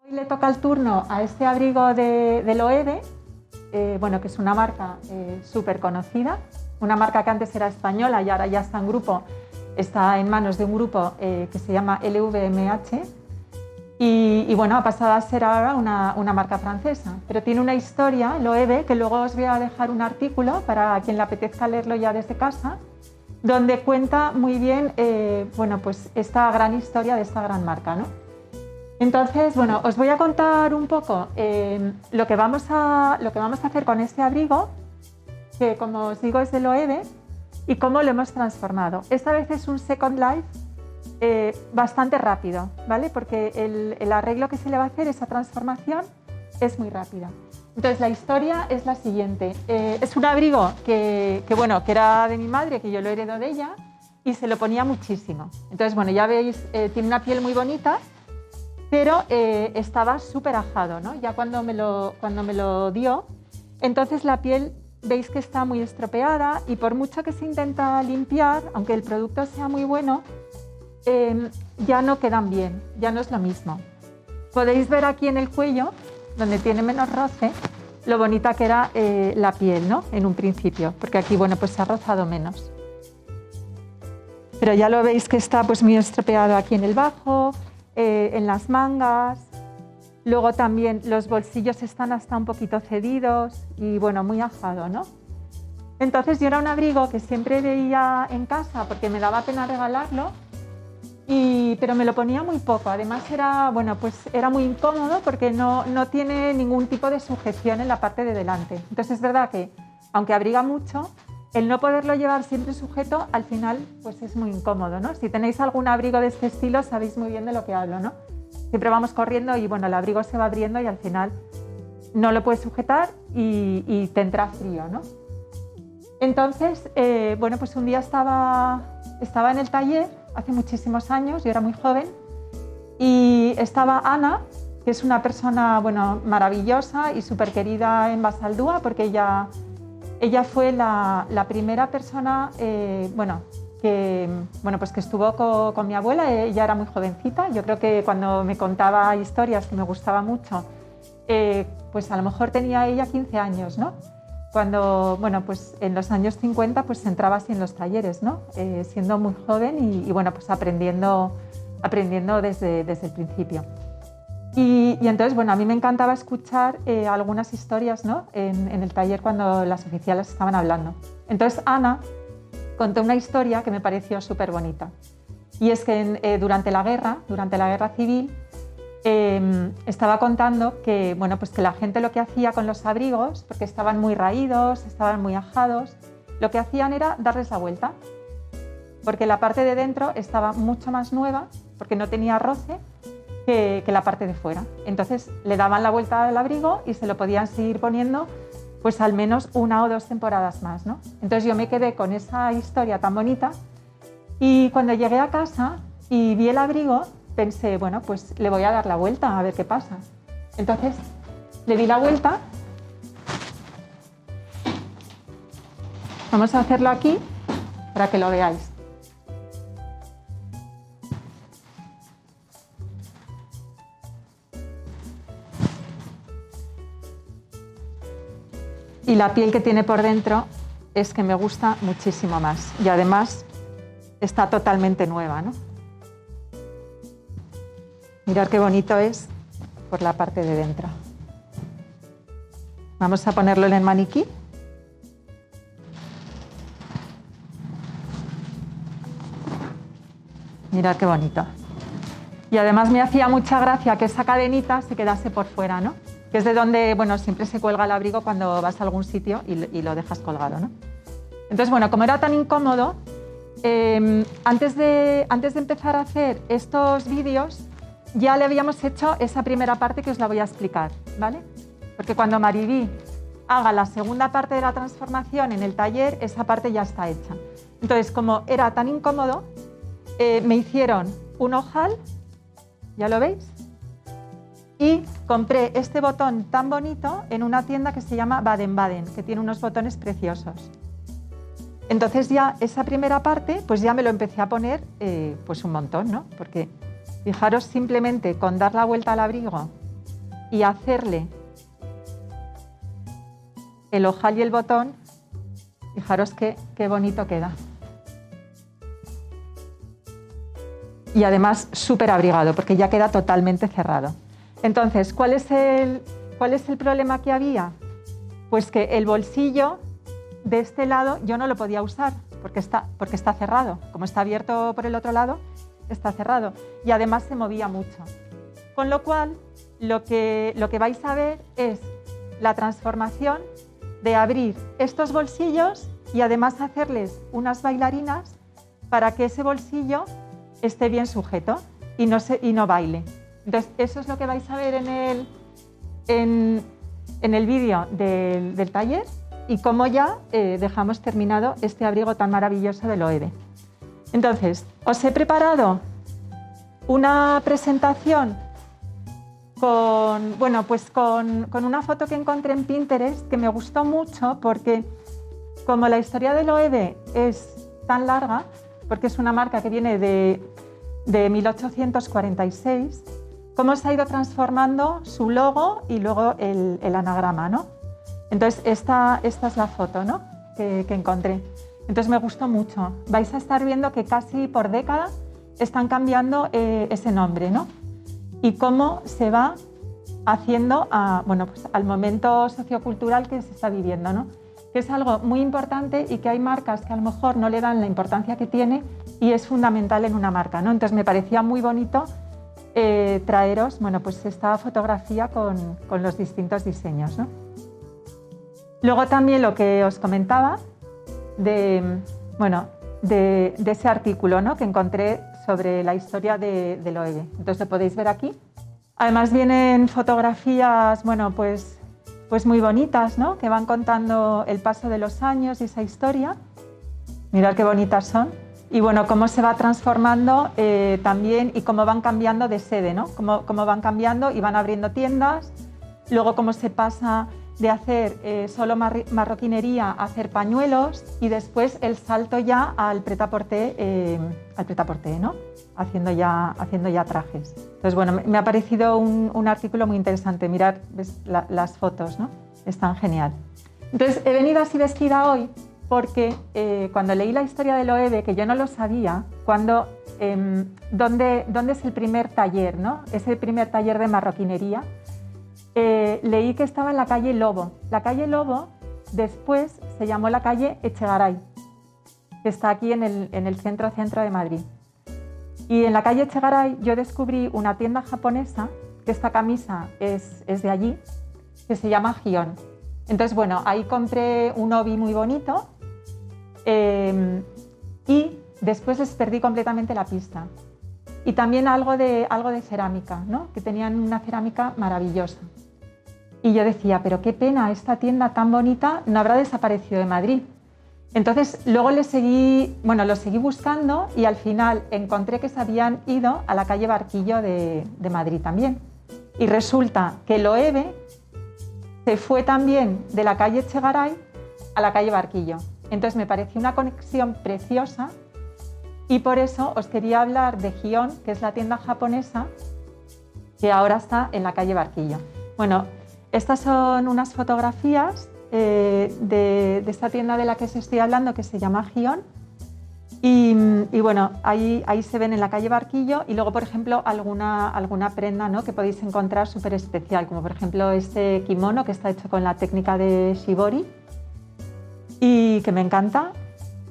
Hoy le toca el turno a este abrigo de Loewe, bueno, que es una marca súper conocida, una marca que antes era española y ahora ya está está en manos de un grupo que se llama LVMH y bueno, ha pasado a ser ahora una marca francesa, pero tiene una historia, Loewe, que luego os voy a dejar un artículo para quien le apetezca leerlo ya desde casa, donde cuenta muy bien bueno, pues esta gran historia de esta gran marca, ¿no? Entonces, bueno, os voy a contar un poco lo que vamos a hacer con este abrigo, que como os digo es de Loewe, y cómo lo hemos transformado. Esta vez es un Second Life bastante rápido, ¿vale? Porque el arreglo que se le va a hacer, esa transformación, es muy rápida. Entonces, la historia es la siguiente. Es un abrigo que era de mi madre, que yo lo heredo de ella, y se lo ponía muchísimo. Entonces, bueno, ya veis, tiene una piel muy bonita, pero estaba súper ajado, ¿no? Ya cuando me lo dio, entonces la piel veis que está muy estropeada y por mucho que se intenta limpiar, aunque el producto sea muy bueno, ya no quedan bien, ya no es lo mismo. Podéis ver aquí en el cuello, donde tiene menos roce, lo bonita que era la piel, ¿no? En un principio, porque aquí, bueno, pues se ha rozado menos. Pero ya lo veis que está pues muy estropeado aquí en el bajo, en las mangas, luego también los bolsillos están hasta un poquito cedidos y bueno, muy ajado, ¿no? Entonces yo era un abrigo que siempre veía en casa porque me daba pena regalarlo, pero me lo ponía muy poco, además era, bueno, pues era muy incómodo porque no tiene ningún tipo de sujeción en la parte de delante. Entonces es verdad que, aunque abriga mucho, el no poderlo llevar siempre sujeto, al final, pues es muy incómodo, ¿no? Si tenéis algún abrigo de este estilo, sabéis muy bien de lo que hablo, ¿no? Siempre vamos corriendo y, bueno, el abrigo se va abriendo y al final no lo puedes sujetar y te entra frío, ¿no? Entonces, bueno, pues un día estaba en el taller, hace muchísimos años, yo era muy joven, y estaba Ana, que es una persona, bueno, maravillosa y súper querida en Basaldúa, porque ella fue la primera persona que estuvo con mi abuela. Ella era muy jovencita. Yo creo que cuando me contaba historias que me gustaba mucho, pues a lo mejor tenía ella 15 años, ¿no? Cuando, bueno, pues en los años 50 pues entraba así en los talleres, ¿no? Siendo muy joven y bueno, pues aprendiendo desde el principio. Y entonces, bueno, a mí me encantaba escuchar algunas historias, ¿no? en el taller cuando las oficiales estaban hablando. Entonces Ana contó una historia que me pareció súper bonita. Y es que durante la guerra civil, estaba contando que, bueno, pues que la gente lo que hacía con los abrigos, porque estaban muy raídos, estaban muy ajados, lo que hacían era darles la vuelta, porque la parte de dentro estaba mucho más nueva, porque no tenía roce, que la parte de fuera. Entonces le daban la vuelta al abrigo y se lo podían seguir poniendo pues al menos 1 o 2 temporadas más, ¿no? Entonces yo me quedé con esa historia tan bonita y cuando llegué a casa y vi el abrigo pensé, bueno, pues le voy a dar la vuelta a ver qué pasa. Entonces le di la vuelta. Vamos a hacerlo aquí para que lo veáis. Y la piel que tiene por dentro es que me gusta muchísimo más. Y además está totalmente nueva, ¿no? Mirad qué bonito es por la parte de dentro. Vamos a ponerlo en el maniquí. Mirad qué bonito. Y además me hacía mucha gracia que esa cadenita se quedase por fuera, ¿no? Que es de donde, bueno, siempre se cuelga el abrigo cuando vas a algún sitio y lo dejas colgado, ¿no? Entonces, bueno, como era tan incómodo, antes de empezar a hacer estos vídeos, ya le habíamos hecho esa primera parte que os la voy a explicar, ¿vale? Porque cuando Mariví haga la segunda parte de la transformación en el taller, esa parte ya está hecha. Entonces, como era tan incómodo, me hicieron un ojal, ¿ya lo veis? Y compré este botón tan bonito en una tienda que se llama Baden-Baden, que tiene unos botones preciosos. Entonces ya esa primera parte, pues ya me lo empecé a poner pues un montón, ¿no? Porque fijaros simplemente con dar la vuelta al abrigo y hacerle el ojal y el botón, fijaros qué bonito queda. Y además súper abrigado, porque ya queda totalmente cerrado. Entonces, ¿cuál es el problema que había? Pues que el bolsillo de este lado yo no lo podía usar, porque está cerrado. Como está abierto por el otro lado, está cerrado. Y además se movía mucho. Con lo cual, lo que vais a ver es la transformación de abrir estos bolsillos y además hacerles unas bailarinas para que ese bolsillo esté bien sujeto y no baile. Entonces, eso es lo que vais a ver en el vídeo del taller y cómo ya dejamos terminado este abrigo tan maravilloso de Loewe. Entonces, os he preparado una presentación con una foto que encontré en Pinterest que me gustó mucho porque como la historia de Loewe es tan larga, porque es una marca que viene de 1846, cómo se ha ido transformando su logo y luego el anagrama, ¿no? Entonces, esta es la foto, ¿no? que encontré. Entonces, me gustó mucho. Vais a estar viendo que casi por década están cambiando ese nombre, ¿no? Y cómo se va haciendo al momento sociocultural que se está viviendo, ¿no? Que es algo muy importante y que hay marcas que a lo mejor no le dan la importancia que tiene y es fundamental en una marca, ¿no? Entonces, me parecía muy bonito traeros esta fotografía con los distintos diseños, ¿no? Luego también lo que os comentaba de ese artículo, ¿no? que encontré sobre la historia de Loewe. Entonces lo podéis ver aquí. Además vienen fotografías pues muy bonitas, ¿no? que van contando el paso de los años y esa historia. Mirad qué bonitas son. Y cómo se va transformando también y cómo van cambiando de sede, ¿no? Cómo van cambiando y van abriendo tiendas. Luego cómo se pasa de hacer solo marroquinería a hacer pañuelos y después el salto ya al prêt-à-porter, ¿no? haciendo ya trajes. Entonces, me ha parecido un artículo muy interesante. Mirad, ¿ves? Las fotos, ¿no? Están genial. Entonces, he venido así vestida hoy porque cuando leí la historia de Loewe, que yo no lo sabía, ¿dónde es el primer taller, ¿no? Es el primer taller de marroquinería. Leí que estaba en la calle Lobo. La calle Lobo después se llamó la calle Echegaray, que está aquí en el centro de Madrid. Y en la calle Echegaray yo descubrí una tienda japonesa, que esta camisa es de allí, que se llama Gion. Entonces, ahí compré un obi muy bonito y después les perdí completamente la pista. Y también algo de cerámica, ¿no? que tenían una cerámica maravillosa. Y yo decía, pero qué pena, esta tienda tan bonita no habrá desaparecido de Madrid. Entonces, luego lo seguí buscando y al final encontré que se habían ido a la calle Barquillo de Madrid también. Y resulta que Loewe se fue también de la calle Echegaray a la calle Barquillo. Entonces, me pareció una conexión preciosa y por eso os quería hablar de Gion, que es la tienda japonesa que ahora está en la calle Barquillo. Estas son unas fotografías de esta tienda de la que os estoy hablando, que se llama Gion. Y ahí se ven en la calle Barquillo y luego, por ejemplo, alguna prenda, ¿no? que podéis encontrar súper especial, como por ejemplo este kimono que está hecho con la técnica de shibori y que me encanta.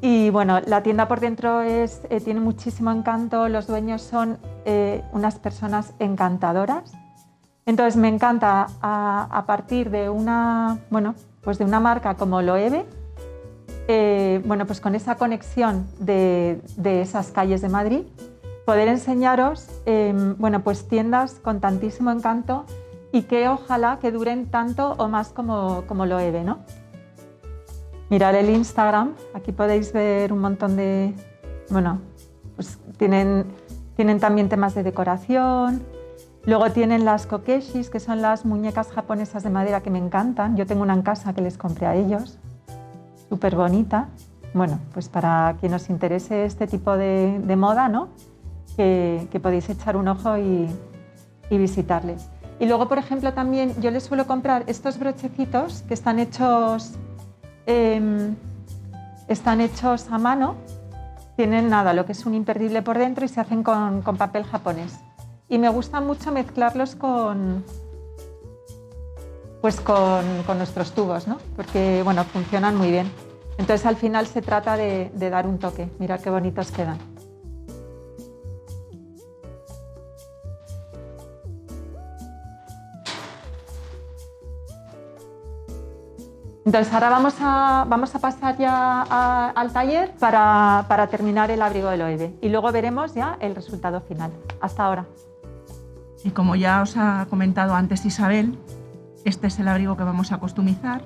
Y la tienda por dentro tiene muchísimo encanto, los dueños son unas personas encantadoras. Entonces me encanta a partir de una marca como Loewe, con esa conexión de esas calles de Madrid, poder enseñaros tiendas con tantísimo encanto y que ojalá que duren tanto o más como Loewe, ¿no? Mirad el Instagram, aquí podéis ver un montón de... tienen también temas de decoración. Luego tienen las kokeshis, que son las muñecas japonesas de madera que me encantan. Yo tengo una en casa que les compré a ellos, súper bonita. Para quien os interese este tipo de moda, ¿no? que podéis echar un ojo y visitarles. Y luego, por ejemplo, también yo les suelo comprar estos brochecitos que están hechos a mano. Tienen nada, lo que es un imperdible por dentro y se hacen con papel japonés. Y me gusta mucho mezclarlos con nuestros tubos, ¿no? Porque bueno, funcionan muy bien. Entonces al final se trata de dar un toque. Mirad qué bonitos quedan. Entonces ahora vamos a pasar ya al taller para terminar el abrigo de Loewe y luego veremos ya el resultado final. Hasta ahora. Y como ya os ha comentado antes Isabel, este es el abrigo que vamos a customizar.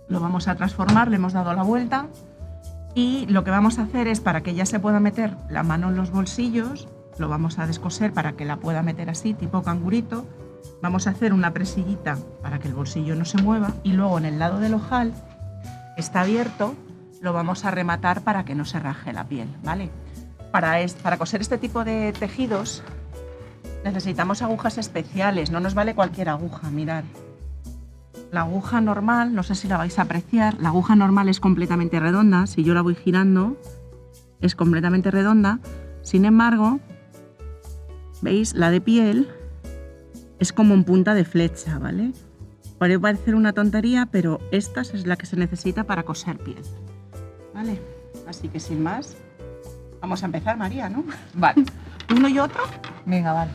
Lo vamos a transformar, le hemos dado la vuelta y lo que vamos a hacer es, para que ella se pueda meter la mano en los bolsillos, lo vamos a descoser para que la pueda meter así, tipo cangurito. Vamos a hacer una presillita para que el bolsillo no se mueva y luego en el lado del ojal, que está abierto, lo vamos a rematar para que no se raje la piel, ¿vale? Para coser este tipo de tejidos necesitamos agujas especiales, no nos vale cualquier aguja, mirad. La aguja normal, no sé si la vais a apreciar, la aguja normal es completamente redonda, si yo la voy girando es completamente redonda, sin embargo, ¿veis? La de piel es como en punta de flecha, ¿vale? Puede parecer una tontería, pero esta es la que se necesita para coser piel, ¿vale? Así que sin más, vamos a empezar, María, ¿no? Vale. ¿Uno y otro? Venga, vale.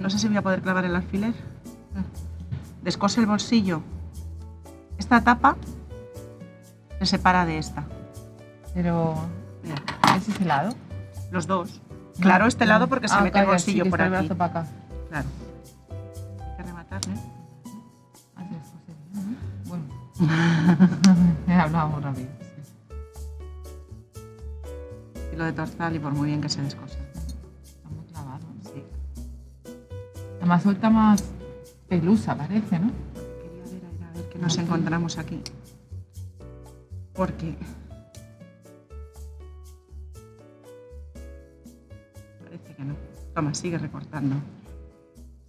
No sé si voy a poder clavar el alfiler. Descose el bolsillo. Esta tapa se separa de esta. Pero, Mira, ¿ese es el lado? los dos. Claro, este lado porque se mete el bolsillo sí, por está el aquí. brazo para acá. Claro. Hay que rematarle. Así es posible, ¿no? Bueno. Hablábamos rápido. Sí. Hilo de torzal y por muy bien que se descose. Está muy clavado, ¿no? Sí. Además suelta más pelusa, parece, ¿no? Quería ver, a ver qué nos encontramos aquí. Porque parece que no. Toma, sigue recortando.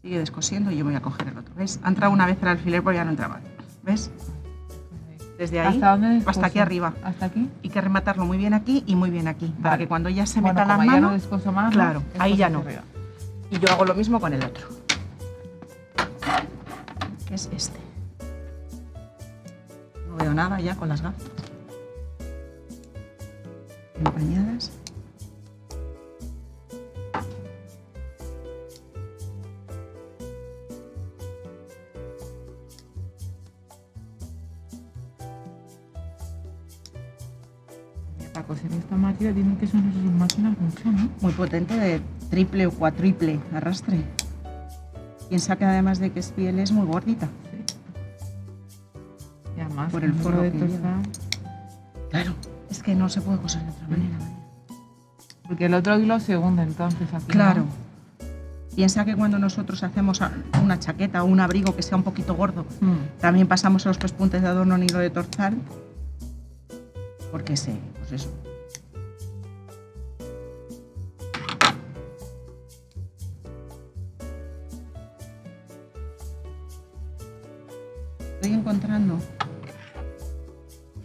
Sigue descosiendo y yo voy a coger el otro. ¿Ves? Ha entrado una vez el alfiler pero ya no entraba. ¿Ves? Desde ahí ¿Hasta dónde descoso? hasta aquí arriba. ¿Hasta aquí? Hay que rematarlo muy bien aquí y muy bien aquí. Para Vale. que cuando ya se Bueno, meta la como ya mano. no descoso más, claro, ¿no? ahí ya Descoso no. hacia arriba. Y yo hago lo mismo con el otro. Que es este. No veo nada ya con las gafas. Empañadas. Para coser esta máquina tienen que sonar sus máquinas mucho, ¿no? Muy potente, de triple o cuatriple arrastre. Piensa que además de que es piel es muy gordita. Sí. Y además, Por el con forro de que tostar, Claro, es que no se puede coser de otra manera. porque el otro hilo se hunde entonces aquí. Claro. ¿no? Piensa que cuando nosotros hacemos una chaqueta o un abrigo que sea un poquito gordo, también pasamos a los pespuntes de adorno en hilo de torzal, porque pues eso. Estoy encontrando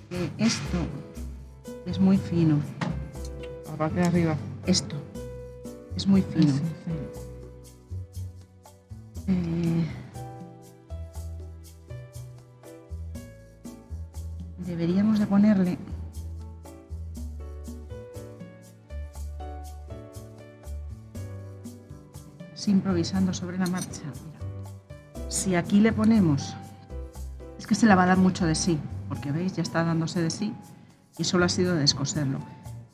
que esto es muy fino. La parte de arriba. Esto es muy fino. Sí, sí. Deberíamos de ponerle así improvisando sobre la marcha. Mira. Si aquí le ponemos, es que se la va a dar mucho de sí, porque veis, ya está dándose de sí y solo ha sido de descoserlo.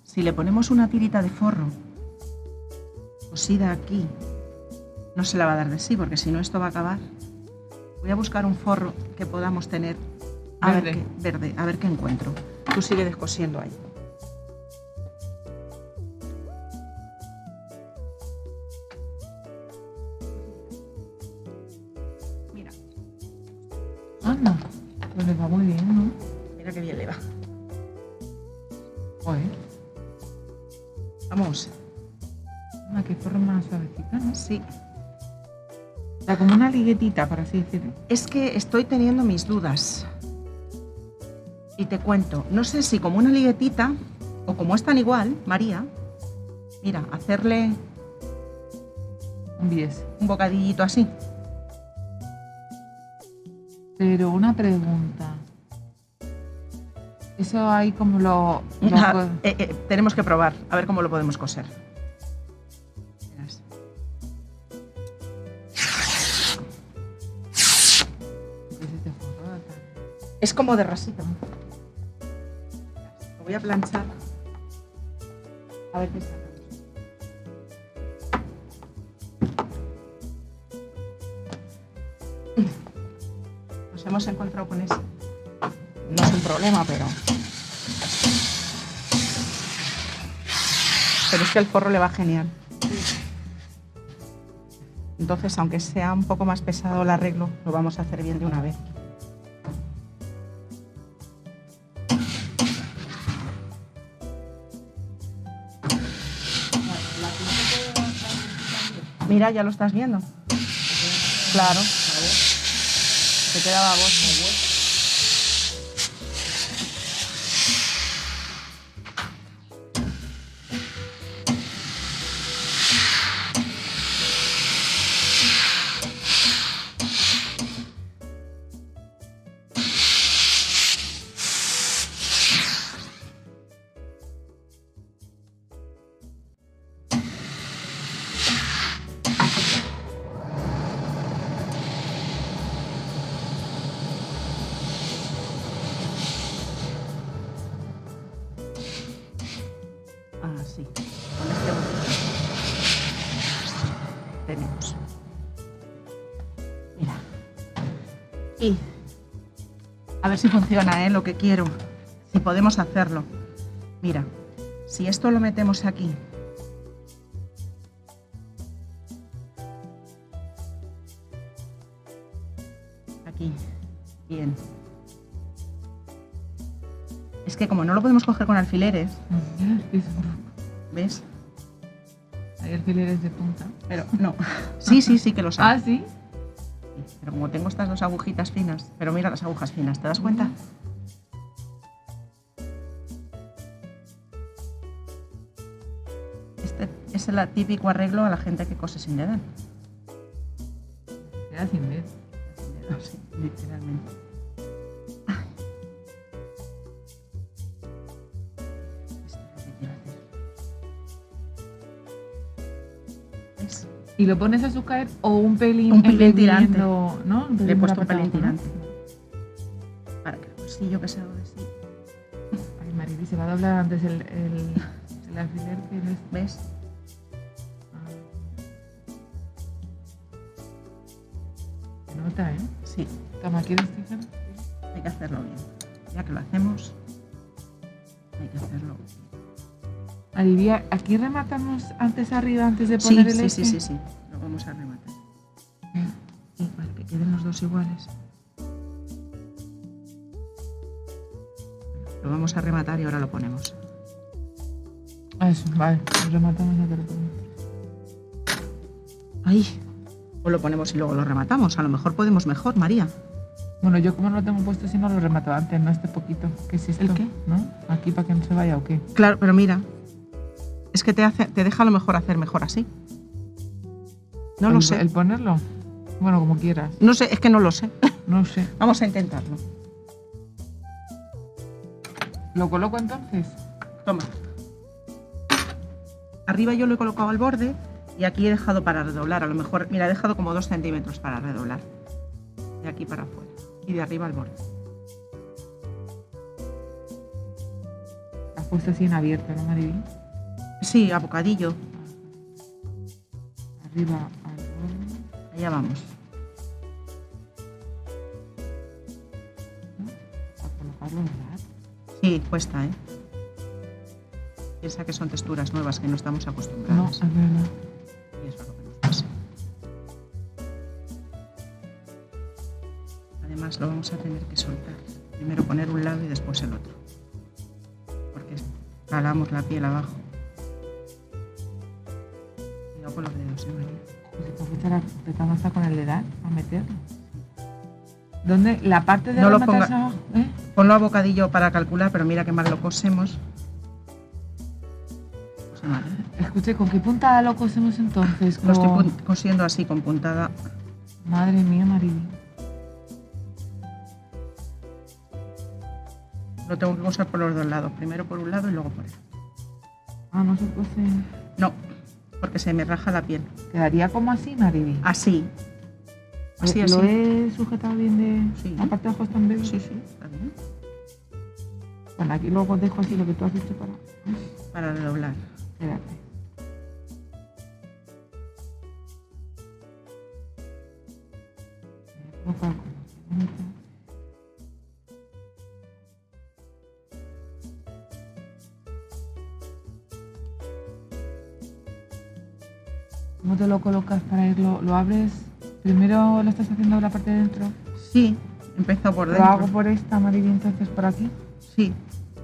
Si le ponemos una tirita de forro cosida aquí, no se la va a dar de sí, porque si no esto va a acabar. Voy a buscar un forro que podamos tener verde, a ver qué encuentro. Tú sigue descosiendo ahí. Mira, Anda, pues le va muy bien, ¿no? mira qué bien le va. Joder, Vamos. anda, qué forma más suavecita, ¿no? Sí. sea, como una liguetita, por así decirlo. Es que estoy teniendo mis dudas. Y te cuento, no sé si como una liguetita o como están igual, María, mira, hacerle Un bies. un bocadillito así. Pero una pregunta. Eso ahí como lo Tenemos que probar, a ver cómo lo podemos coser. Verás. Es como de rasito. Lo voy a planchar. A ver qué sale. Nos hemos encontrado con eso. No es un problema, pero es que el forro le va genial. Entonces, aunque sea un poco más pesado el arreglo, lo vamos a hacer bien de una vez. Mira, ya lo estás viendo. Claro. Se queda baboso. Así. Con este botón tenemos. Mira. Y a ver si funciona, lo que quiero. Si podemos hacerlo. Mira, si esto lo metemos aquí. Aquí. Bien. Es que como no lo podemos coger con alfileres, ¿ves? Hay alfileres de punta. Pero no. Sí que los hay. Ah, sí. Pero como tengo estas dos agujitas finas, pero mira las agujas finas, ¿te das cuenta? Este es el típico arreglo a la gente que cose sin dedal. Queda sin ver. Sí, literalmente. Esto es lo que quiero hacer. ¿Ves? ¿Y lo pones a sucaer o un pelín? Un pelín tirante. hirviendo, ¿no? Le he puesto un para pelín abajo, ¿no? tirante. Para que el bolsillo que se haga así. Ay, Mariby, se va a doblar antes el alfiler que no es... ¿Ves? Se nota, ¿eh? Sí, Toma, ¿quieres tijera? hay que hacerlo bien. Ya que lo hacemos, hay que hacerlo bien. Mariby, ¿aquí rematamos antes arriba, antes de Sí, poner el sí. Lo vamos a rematar. Y para que queden los dos iguales. Lo vamos a rematar y ahora lo ponemos. Ah, eso, vale. Lo rematamos y ya te lo ponemos. ¡Ay! O lo ponemos y luego lo rematamos. A lo mejor podemos mejor, María. Bueno, yo como no lo tengo puesto, si no lo remato antes, ¿no? Este poquito. ¿Qué es esto? ¿El qué? ¿No? Aquí para que no se vaya o qué. Claro, pero mira. Es que te deja a lo mejor hacer mejor así. No lo sé. ¿El ponerlo? Bueno, como quieras. No sé, es que no lo sé. No sé. Vamos a intentarlo. ¿Lo coloco entonces? Toma. Arriba yo lo he colocado al borde y aquí he dejado para redoblar. A lo mejor, mira, he dejado como 2 centímetros para redoblar. De aquí para afuera. Y de arriba al borde. Has puesto así en abierto, ¿no, Mariby? Sí, a bocadillo. Arriba al borde. Allá vamos. ¿No? A colocarlo, ¿verdad? Sí, cuesta, ¿eh? Piensa que son texturas nuevas que no estamos No, acostumbrados. es verdad. Y eso es lo que nos pasa. Además, lo vamos a tener que soltar. Primero poner un lado y después el otro. Porque jalamos la piel abajo. Cuidado con los dedos, María. Pues empezando hasta con el dedal a meterlo. ¿Dónde? La parte de No la lo ponga- metas abajo, ¿eh? Ponlo a bocadillo para calcular, pero mira que mal lo cosemos. Pues mal, ¿eh? Escuche, ¿con qué puntada lo cosemos entonces? Lo estoy Con- cosiendo así con puntada. Madre mía, Maribel. Lo tengo que coser por los dos lados. Primero por un lado y luego por el otro. Ah, no se cose. No, porque se me raja la piel. Quedaría como así, Maribel. Así. Así, ¿Lo así. he sujetado bien de Sí. la parte de abajo está en bebé? Sí, sí, está bien. Bueno, aquí luego dejo así lo que tú has hecho para... Para redoblar. Espérate. Voy a colocar como bonito. ¿Cómo te lo colocas para irlo? ¿Lo abres? ¿Primero lo estás haciendo la parte de dentro? Sí, empezó por ¿Lo dentro. hago por esta, Maribel, entonces por aquí? Sí,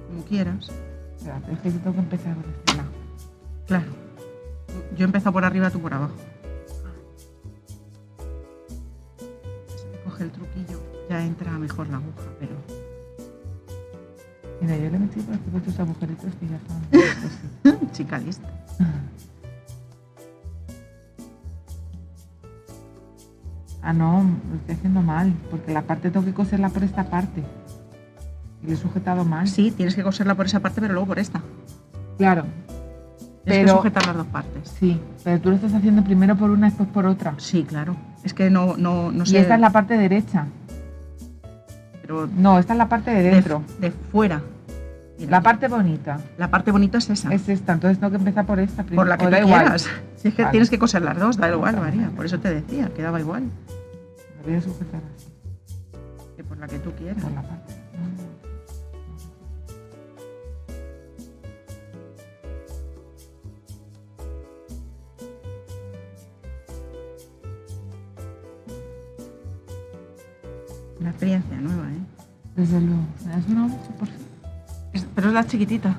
como quieras. Espérate, es que yo tengo que empezar por este lado. Claro. Yo empiezo por arriba, tú por abajo. Se me coge el truquillo. Ya entra mejor la aguja, pero... Mira, yo le metí por aquí por tus agujeritos que ya estaban. Chica lista. Ah, no, lo estoy haciendo mal, porque la parte tengo que coserla por esta parte. Y le he sujetado mal. Sí, tienes que coserla por esa parte, pero luego por esta. Claro, Tienes Pero- que sujetar las dos partes. sí, pero tú lo estás haciendo primero por una y después por otra. Sí, claro. Es que no Y sé... esta es la parte derecha. Pero No, esta es la parte de dentro. de fuera. Mira, La parte bonita la parte bonita es esa. es esta, entonces tengo que empezar por esta primero. por la que O tú da igual. quieras. Si es que Vale. tienes que coser las dos, da igual, Vale. María. Por eso te decía, que daba igual. Me voy a sujetar así, Que por la que tú quieras. por la parte. Una experiencia nueva, ¿eh? Desde luego. ¿Me das una bolsa, por favor? Pero es la chiquitita.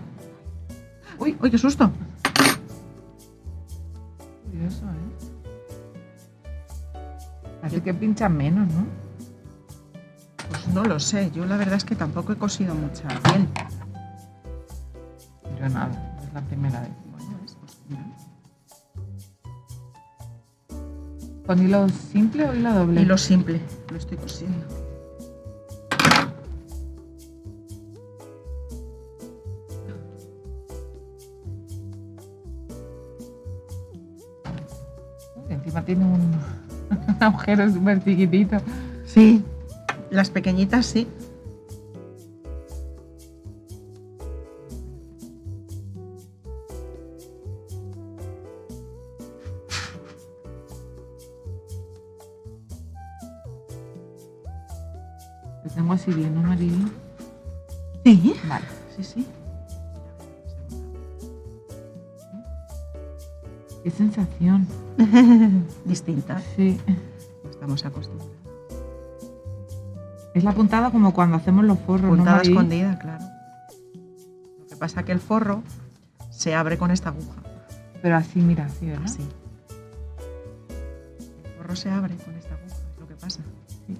Uy, uy, qué susto. Curioso, ¿eh? Así que pinchan menos, ¿no? Pues no lo sé. Yo la verdad es que tampoco he cosido mucha piel. Yo nada, es la primera vez. Bueno, pues mira. ¿Con hilo simple o hilo doble? Y lo simple, lo estoy cosiendo. Uy, encima tiene un agujero súper chiquitito. Sí, las pequeñitas sí. Lo tengo así bien, ¿no, Maribel? Sí, Vale. sí, sí. Qué sensación. Distinta. Sí. No estamos acostumbrados. Es la puntada como cuando hacemos los forros, ¿no, Puntada Maribel? escondida, claro. Lo que pasa es que el forro se abre con esta aguja. Pero así, mira, así, ¿verdad? Así. El forro se abre con esta aguja, es lo que pasa. Sí.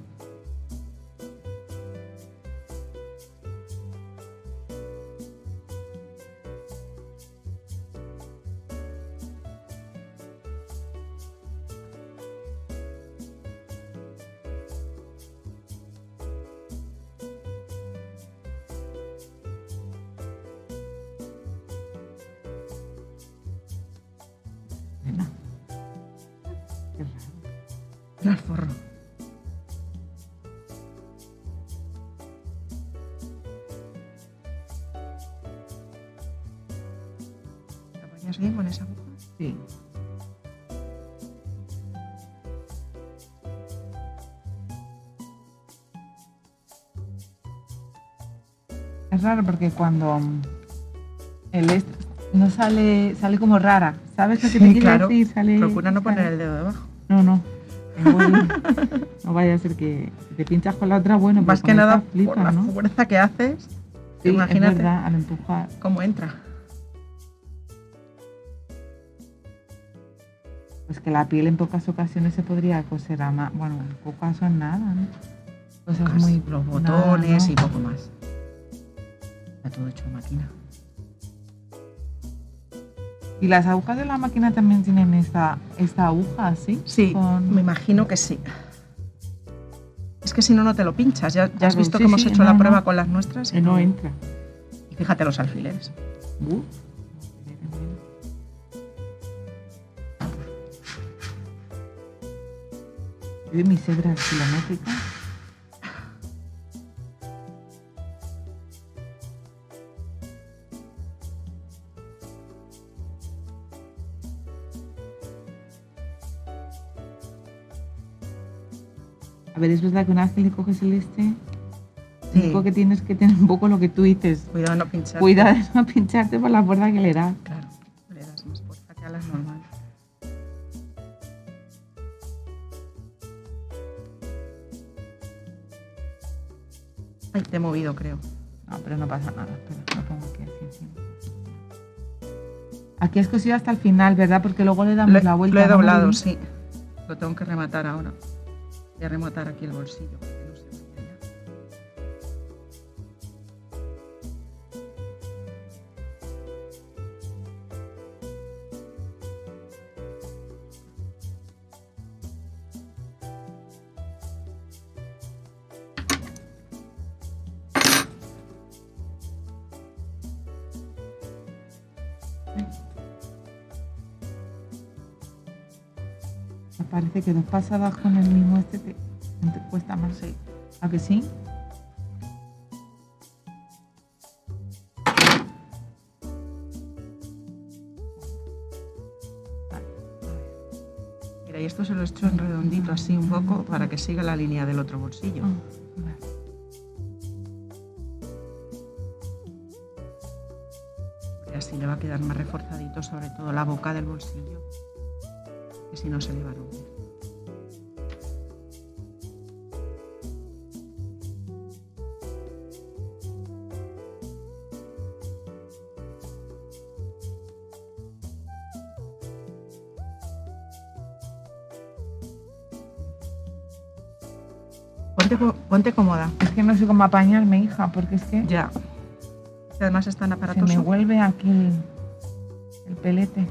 Nena. Qué raro. El forro. ¿Te apañas bien con esa aguja? Sí. Es raro porque cuando el no sale como rara, ¿sabes lo que te Sí, quiero claro. decir? Sale, Procura no sale- poner el dedo debajo. No, no. No vaya a ser que si te pinchas con la otra, bueno, Más pero que con nada esta flipas, por la ¿no? fuerza que haces. Sí, Imagínate es verdad, al empujar. cómo entra. Pues que la piel en pocas ocasiones se podría coser a más. Bueno, en pocas son nada, ¿no? Cosas Casi, muy. los botones nada, ¿no? y poco más. Está todo hecho a máquina. ¿Y las agujas de la máquina también tienen esta aguja, sí? Sí, Con- me imagino que sí. Es que si no, no te lo pinchas. Ya has Claro, visto sí, que hemos sí, hecho no, la prueba no. con las nuestras. Que no entra. Y fíjate los alfileres. Yo de mis hebras kilométricas. A ver, es verdad que una vez que le coges el lo único que tienes que tener un poco lo que tú dices. Cuidado de no pinchar. Cuidado de no pincharte por la fuerza que le das. Claro, le das más fuerza que a las normales. Ay, te he movido, creo. No, pero no pasa nada. Espera, lo pongo aquí así encima. Aquí has cosido hasta el final, ¿verdad? Porque luego le damos la vuelta. Lo he ¿no, doblado, Mari? sí. Lo tengo que rematar ahora. Voy a rematar aquí el bolsillo. Porque no se vaya ya. Me parece que dos pasadas con el mismo te cuesta más. Sí. ¿A que sí? Mira, y esto se lo he hecho en redondito así un poco para que siga la línea del otro bolsillo. Vale. Y así le va a quedar más reforzadito, sobre todo la boca del bolsillo, que si no se le va a romper. Ponte cómoda. Es que no sé cómo apañarme, hija, porque es que Ya. Además es tan se aparatoso. me vuelve aquí el pelete.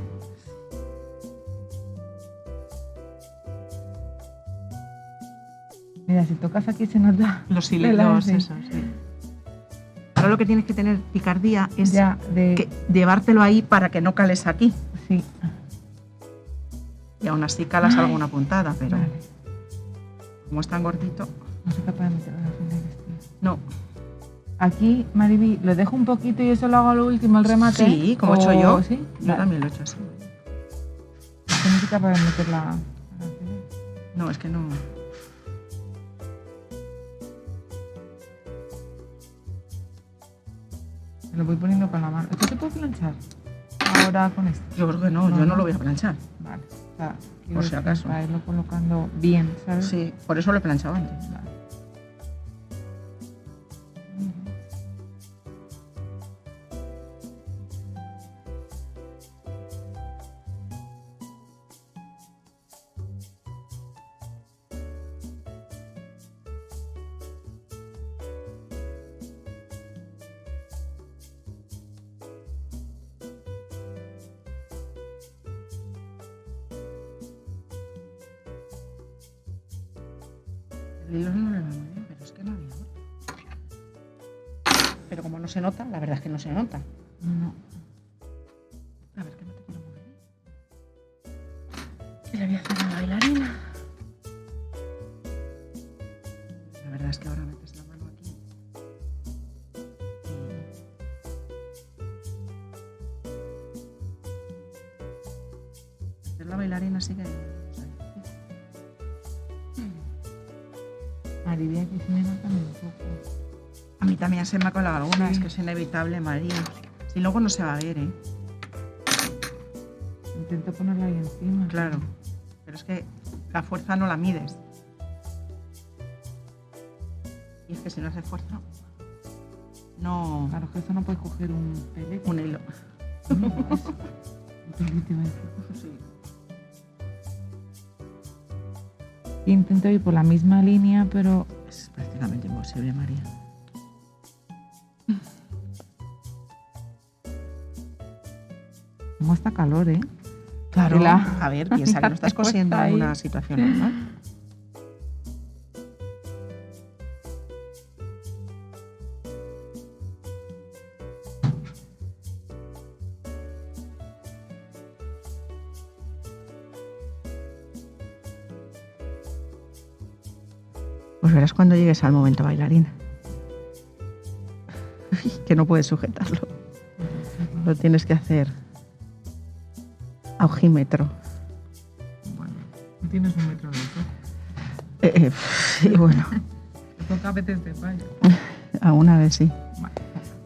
Mira, si tocas aquí se nota. Los la hilos, sí. eso, sí. Ahora lo que tienes que tener picardía es Ya, que llevártelo ahí para que no cales aquí. Sí. Y aún así calas Ay. alguna puntada, pero Vale. como es tan gordito, No soy capaz de meter los alfileres, tío. no. Aquí, Mariby, lo dejo un poquito y eso lo hago a lo último, el remate. Sí, como he hecho ¿O yo. ¿Sí? Yo Vale. también lo he hecho así. Es que no soy capaz de meter la alfiler. No, es que no. Me lo voy poniendo con la mano. ¿Esto se puede planchar? Ahora con esto. Yo creo que no, yo no lo voy a planchar. Vale. O sea, Por si acaso. Para irlo colocando bien, ¿sabes? Sí, por eso lo he planchado antes. Vale. El hilo no le va muy bien, pero es que no había otro. Pero como no se nota, la verdad es que no se nota. No. A ver, que no te quiero mover. ¿Qué le voy a hacer a la bailarina? La verdad es que ahora metes la mano aquí. Y hacer la bailarina sí que... Mariby, aquí se me nota un poco. A mí también se me ha colado alguna, Sí. es que es inevitable, María. Si luego no se va a ver, ¿eh? Intento ponerlo ahí encima. Claro. Pero es que la fuerza no la mides. Y es que si no hace fuerza, no... Claro, que esto no puedes coger un pelete. Un hilo. No, eso. Un pelete, iba a decir. Sí. Intento ir por la misma línea, pero Es prácticamente imposible, María. como está calor, ¿eh? Claro, La- a ver, piensa que no estás cosiendo Ahí. en una situación normal. Pues verás cuando llegues al momento bailarín. Que no puedes sujetarlo. Lo tienes que hacer a ojímetro. Bueno, no tienes un metro de altura. Sí, bueno, Te toca a veces de falla. alguna vez sí. Vale.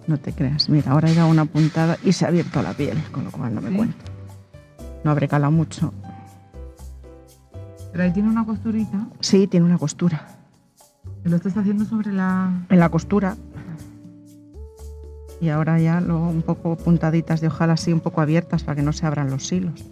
No te creas. Mira, ahora he dado una puntada y se ha abierto la piel, con lo cual no me ¿Sí? cuento. No habré calado mucho. Pero ahí tiene una costurita. Sí, tiene una costura. Que lo estás haciendo sobre la... En la costura. Y ahora ya luego un poco puntaditas de ojal así, un poco abiertas para que no se abran los hilos.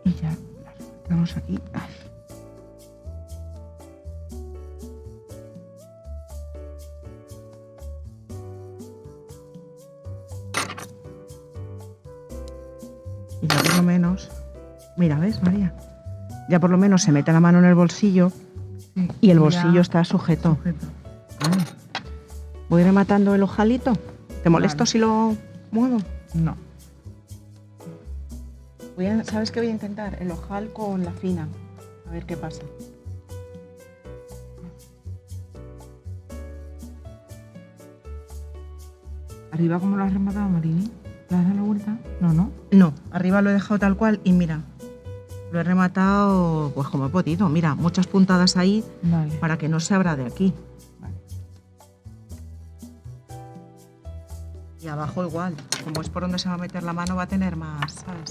Y ya las metemos aquí. Ay. Y ya por lo menos, mira, ¿ves, María? Ya por lo menos se mete la mano en el bolsillo Sí, y el ya bolsillo está sujeto. sujeto. Vale. Voy rematando el ojalito. ¿Te molesto Vale. si lo muevo? No. ¿Sabes qué voy a intentar? El ojal con la fina. A ver qué pasa. ¿Arriba cómo lo has rematado, Marini? ¿Le has dado la vuelta? No, no. No, arriba lo he dejado tal cual y mira, lo he rematado pues como he podido. Mira, muchas puntadas ahí Vale. para que no se abra de aquí. Vale. Y abajo igual, como es por donde se va a meter la mano va a tener más, ¿sabes?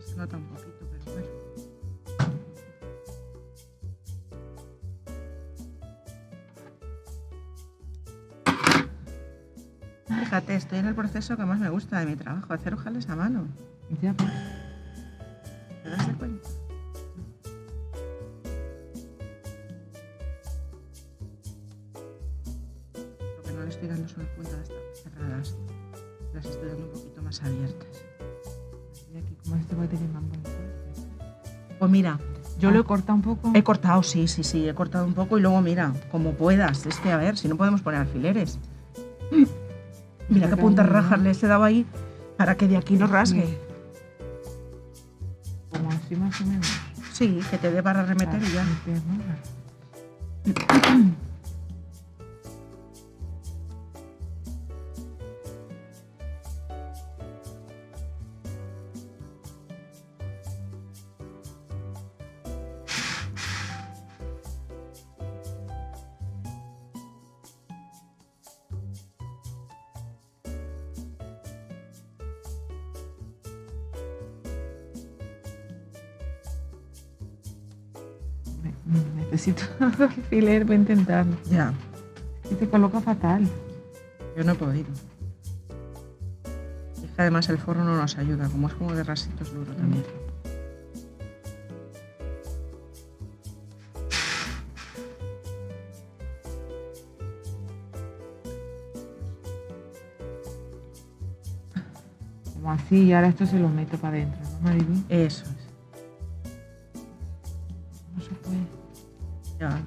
Se nota un poquito, pero bueno. Fíjate, estoy en el proceso que más me gusta de mi trabajo, hacer ojales a mano. Ya, pues. ¿Te das de cuenta? Lo que no le estoy dando son las puntas cerradas, las estoy dando un poquito más abiertas. Y aquí, como este puede tener mambo. Pues mira, Yo lo he cortado un poco. he cortado, sí, he cortado un poco y luego mira, como puedas, es que a ver, si no podemos poner alfileres. Mira qué puntas rajas les he dado ahí para que de aquí no rasgue. Como así más o menos. Sí, que te dé para remeter y ya. Meter, ¿no? Vale. Necesito alfiler, voy a intentarlo. Ya, Y te coloca fatal. yo no he podido. Es que además el forro no nos ayuda, como es como de rasitos duro también. Como así, y ahora esto se lo meto para adentro, ¿no, Mariby? Eso es, No se puede. ya.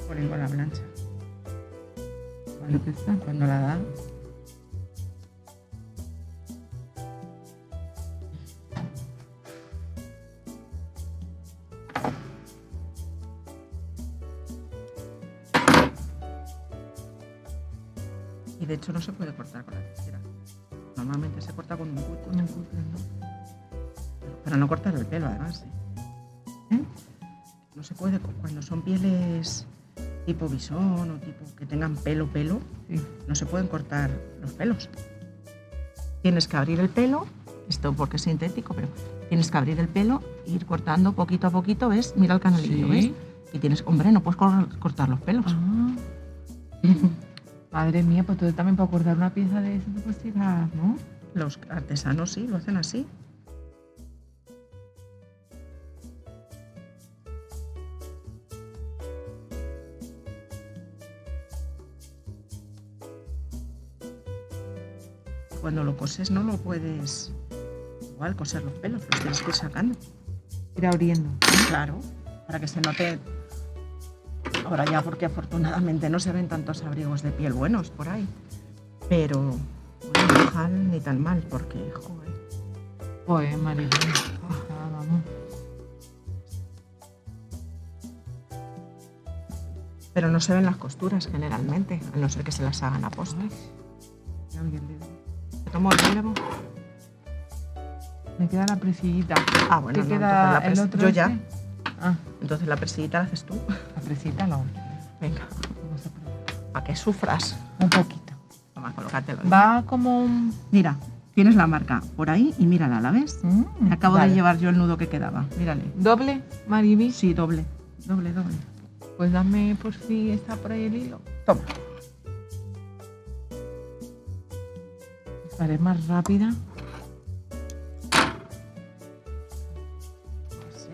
Jolín, con la plancha. ¿Qué te está? Cuando la da. Y de hecho no se puede cortar con la tijera. Normalmente se corta con un cuchillo. Con un cuchillo, ¿no? Para no cortar el pelo, además. ¿Eh? No se puede, cuando son pieles tipo bisón o tipo que tengan pelo, Sí. no se pueden cortar los pelos. Tienes que abrir el pelo, esto porque es sintético, pero tienes que abrir el pelo e ir cortando poquito a poquito, ¿ves? Mira el canalillo, Sí. ¿ves? Y tienes, hombre, no puedes cortar los pelos. Ah. Madre mía, pues tú también para cortar una pieza de eso te puedes tirar, ¿no? Los artesanos sí, lo hacen así. Cuando lo coses no lo puedes igual coser los pelos, los tienes que ir sacando. Ir abriendo. Claro, para que se note. Ahora ya porque afortunadamente no se ven tantos abrigos de piel buenos por ahí. Pero bueno, ojalá ni tan mal porque, joder. Joder, Maribel. Ah, vamos. Pero no se ven las costuras generalmente, a no ser que se las hagan a posta. Ay, ya vi el dedo. ¿Te tomo el relevo? Me queda la presillita. Ah, bueno, ¿Qué no, queda entonces el otro? yo ya. este? Ah, Entonces la presillita la haces tú. la presillita no. Venga, Vamos a probar. para que sufras. Un poquito. Toma, colócatelo. Va como un... Mira, tienes la marca por ahí y mírala, ¿la ves? Acabo vale. de llevar yo el nudo que quedaba. Mírale. ¿Doble, Mariby? Sí, doble. Doble, doble. Pues dame por si está por ahí el hilo. Toma. Haré más rápida. Así.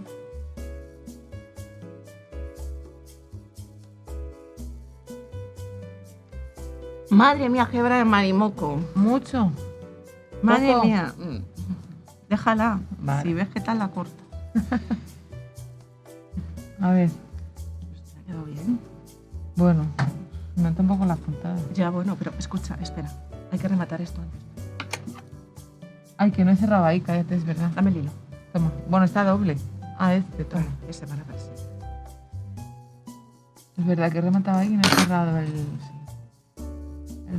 Madre mía, qué hebra de marimoco. Mucho. Madre ¿Poco? mía. Déjala. Vale. Si ves que tal la corto. A ver. Pues te ha quedado bien. Bueno, no tampoco las puntadas. Ya, bueno, pero escucha, espera. Hay que rematar esto antes. Ay, que no he cerrado ahí, cállate, es verdad. Dame el hilo. Toma. Bueno, está doble. Ah, este, toma. Ese para ver si. Es verdad que he rematado ahí y no he cerrado el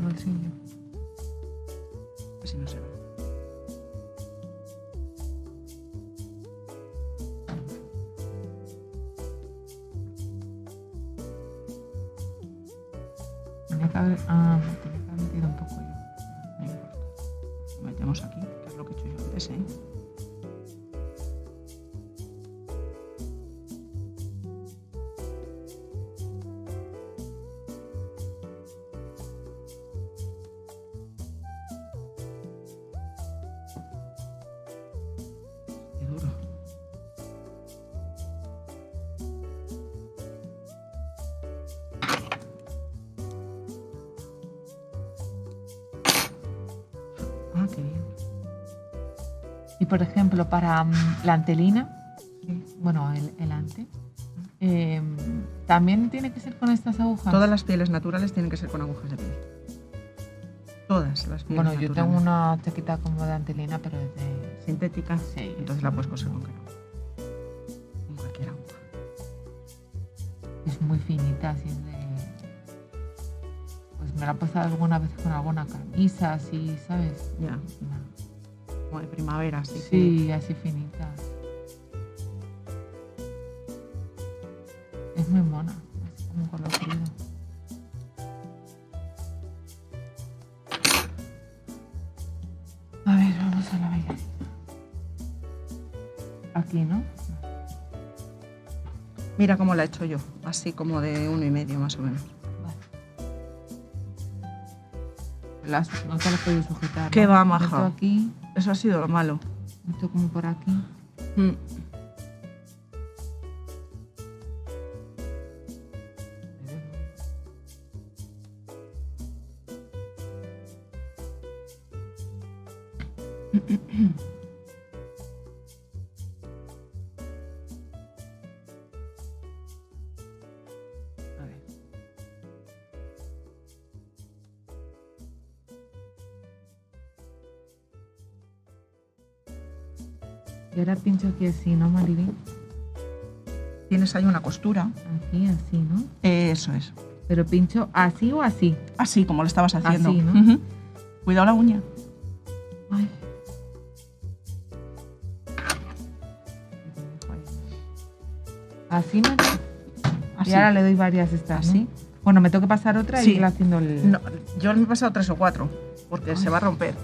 bolsillo. Pues si no se ve. Tenía que haber... Ah, no, tenía que haber metido un poco yo. No importa. Lo metemos aquí, que es lo que he hecho yo antes, ¿eh? Qué duro. Ah, qué bien. Y por ejemplo, para la antelina, bueno, el ante, también tiene que ser con estas agujas. Todas las pieles naturales tienen que ser con agujas de piel. Todas las pieles Bueno, yo naturales. tengo una chaqueta como de antelina, pero es de... Sintética, Sí. entonces la puedes coser con que no. Con cualquier aguja. Es muy finita, así es de... Pues me la he pasado alguna vez con alguna camisa, así, ¿sabes? Ya, No. como de primavera, así que... Sí, así finita. Es muy mona, así como color crudo. A ver, vamos a la bailarina. Aquí, ¿no? Mira cómo la he hecho yo, así como de 1,5 más o menos. Vale. No te lo puedes sujetar. ¿Qué ¿no? va, maja? Meto aquí, Eso ha sido lo malo. meto como por aquí. Mm. A ver. Y ahora pincho aquí así, ¿no, Maribel? Tienes ahí una costura. Aquí, así, ¿no? Eso es. Pero pincho así o así. Así como lo estabas haciendo. Así, ¿no? Ujú. Cuidado la uña. Ay. Así, Maribel. Así. Y ahora le doy varias estas, Así. ¿no? Bueno, me tengo que pasar otra Sí. y irla haciendo el... No, yo me he pasado 3 o 4 porque se va a romper.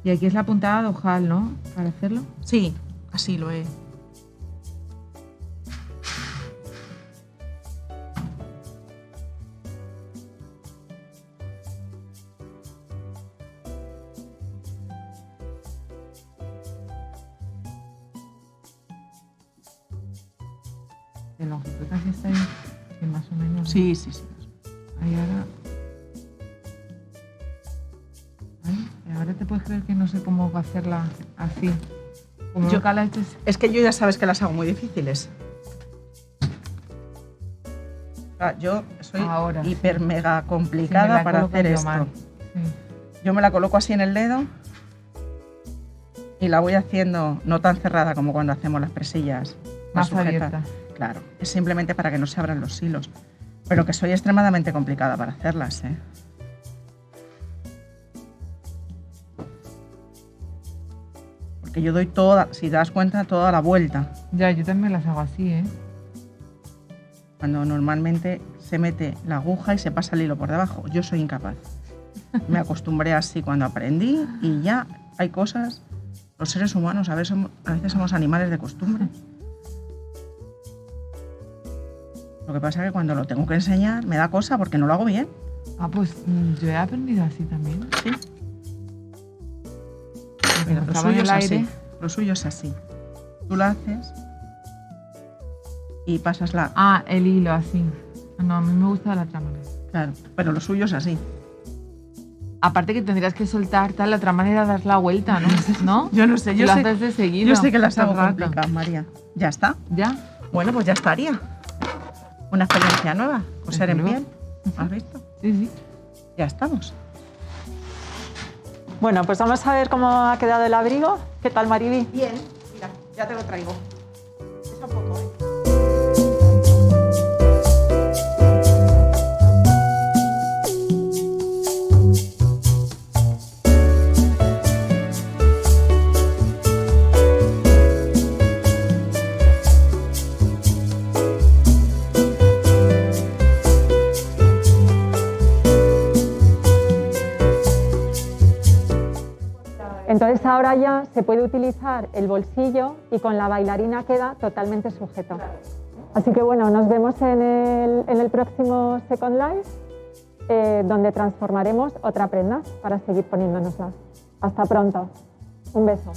Y aquí es la puntada de ojal, ¿no? Para hacerlo. Sí, así lo he. De longitud casi está ahí, que más o menos. ¿no? Sí, sí, sí. Ahí ahora... Ay, ahora te puedes creer que no sé cómo hacerla así. Como Yo- nunca la he hecho... Es que yo ya sabes que las hago muy difíciles. Yo soy Ahora sí. hiper mega Sí, me complicada la para coloco hacer yo esto. mal. Sí. Yo me la coloco así en el dedo y la voy haciendo no tan cerrada como cuando hacemos las presillas. Más sujeta. abierta. Claro, es simplemente para que no se abran los hilos. Pero que soy extremadamente complicada para hacerlas, ¿eh? Porque yo doy toda, si te das cuenta, toda la vuelta. Ya, yo también las hago así, ¿eh? Cuando normalmente se mete la aguja y se pasa el hilo por debajo. Yo soy incapaz. Me acostumbré así cuando aprendí y ya hay cosas, los seres humanos a veces somos animales de costumbre. Lo que pasa es que cuando lo tengo que enseñar me da cosa porque no lo hago bien. Ah, pues yo he aprendido así también. Sí. Porque Mira, como lo estaba en suyo el es aire. así. Lo suyo es así. Tú lo haces y pasas la... Ah, el hilo así. No, a mí me gusta de la otra manera. Claro, pero lo suyo es así. Aparte que tendrías que soltar tal, la otra manera das la vuelta, ¿no? ¿No? Yo no sé, Si yo lo sé, haces de seguido. yo sé que las todo hago el rato. complicadas, María. Ya está. ¿Ya? Bueno, pues ya estaría. Una experiencia nueva. Coser en Desde piel. ¿Has visto? Sí, sí. Ya estamos. Bueno, pues vamos a ver cómo ha quedado el abrigo. ¿Qué tal, Mariby? Bien, mira, ya te lo traigo. Pesa un poco, ¿eh? Entonces ahora ya se puede utilizar el bolsillo y con la bailarina queda totalmente sujeto. Así que bueno, nos vemos en el próximo Second Life, donde transformaremos otra prenda para seguir poniéndonosla. Hasta pronto. Un beso.